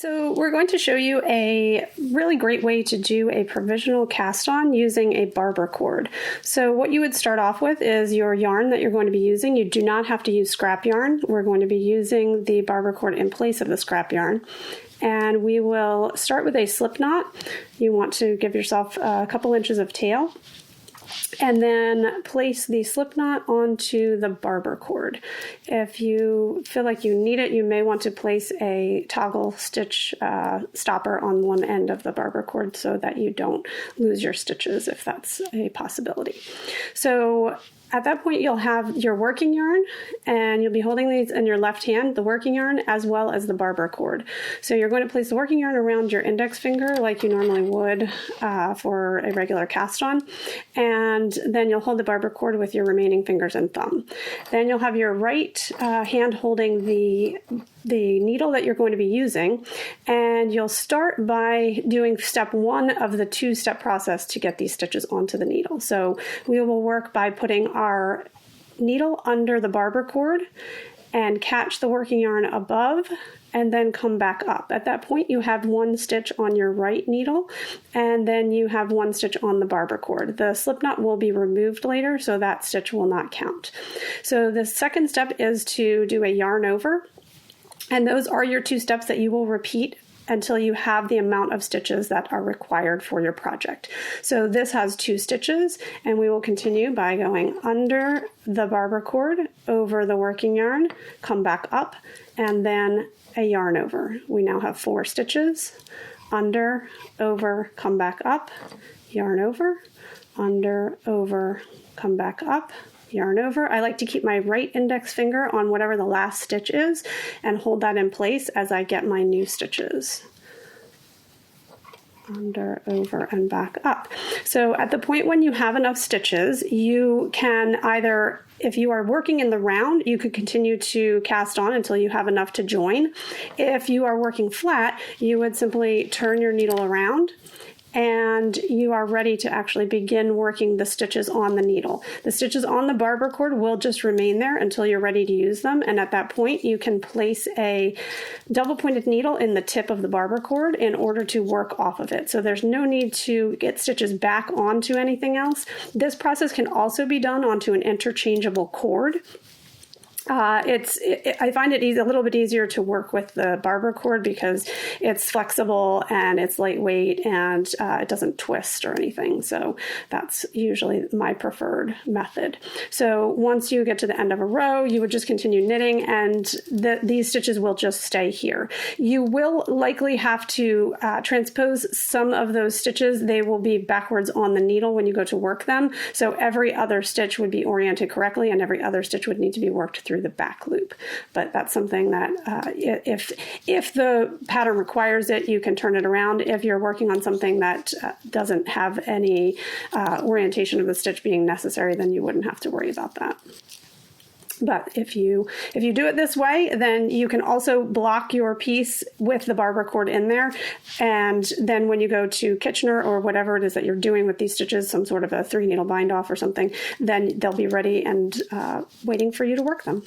So we're going to show you a really great way to do a provisional cast on using a Barber cord. So what you would start off with is your yarn that you're going to be using. You do not have to use scrap yarn. We're going to be using the Barber cord in place of the scrap yarn. And we will start with a slip knot. You want to give yourself a couple inches of tail. And then place the slip knot onto the Barber cord. If you feel like you need it, you may want to place a toggle stitch stopper on one end of the Barber cord so that you don't lose your stitches if that's a possibility. So at that point, you'll have your working yarn, and you'll be holding these in your left hand, the working yarn, as well as the Barber cord. So you're going to place the working yarn around your index finger like you normally would for a regular cast on, and then you'll hold the Barber cord with your remaining fingers and thumb. Then you'll have your right hand holding the needle that you're going to be using, and you'll start by doing step one of the two-step process to get these stitches onto the needle. So we will work by putting our needle under the Barber cord and catch the working yarn above and then come back up. At that point, you have one stitch on your right needle, and then you have one stitch on the Barber cord. The slip knot will be removed later, so that stitch will not count. So the second step is to do a yarn over. And those are your two steps that you will repeat until you have the amount of stitches that are required for your project. So this has 2 stitches, and we will continue by going under the Barber cord, over the working yarn, come back up, and then a yarn over. We now have 4 stitches, under, over, come back up, yarn over, under, over, come back up, yarn over. I like to keep my right index finger on whatever the last stitch is and hold that in place as I get my new stitches. Under, over, and back up. So at the point when you have enough stitches, you can either, if you are working in the round, you could continue to cast on until you have enough to join. If you are working flat, you would simply turn your needle around, and you are ready to actually begin working the stitches on the needle. The stitches on the Barber cord will just remain there until you're ready to use them, and at that point you can place a double-pointed needle in the tip of the Barber cord in order to work off of it. So there's no need to get stitches back onto anything else. This process can also be done onto an interchangeable cord. I find it a little bit easier to work with the Barber cord because it's flexible and it's lightweight and it doesn't twist or anything. So that's usually my preferred method. So once you get to the end of a row, you would just continue knitting, and these stitches will just stay here. You will likely have to transpose some of those stitches. They will be backwards on the needle when you go to work them. So every other stitch would be oriented correctly, and every other stitch would need to be worked through the back loop. But that's something that if the pattern requires it, you can turn it around. If you're working on something that doesn't have any orientation of the stitch being necessary, then you wouldn't have to worry about that. But if you do it this way, then you can also block your piece with the Barber cord in there. And then when you go to Kitchener or whatever it is that you're doing with these stitches, some sort of a 3-needle bind off or something, then they'll be ready and waiting for you to work them.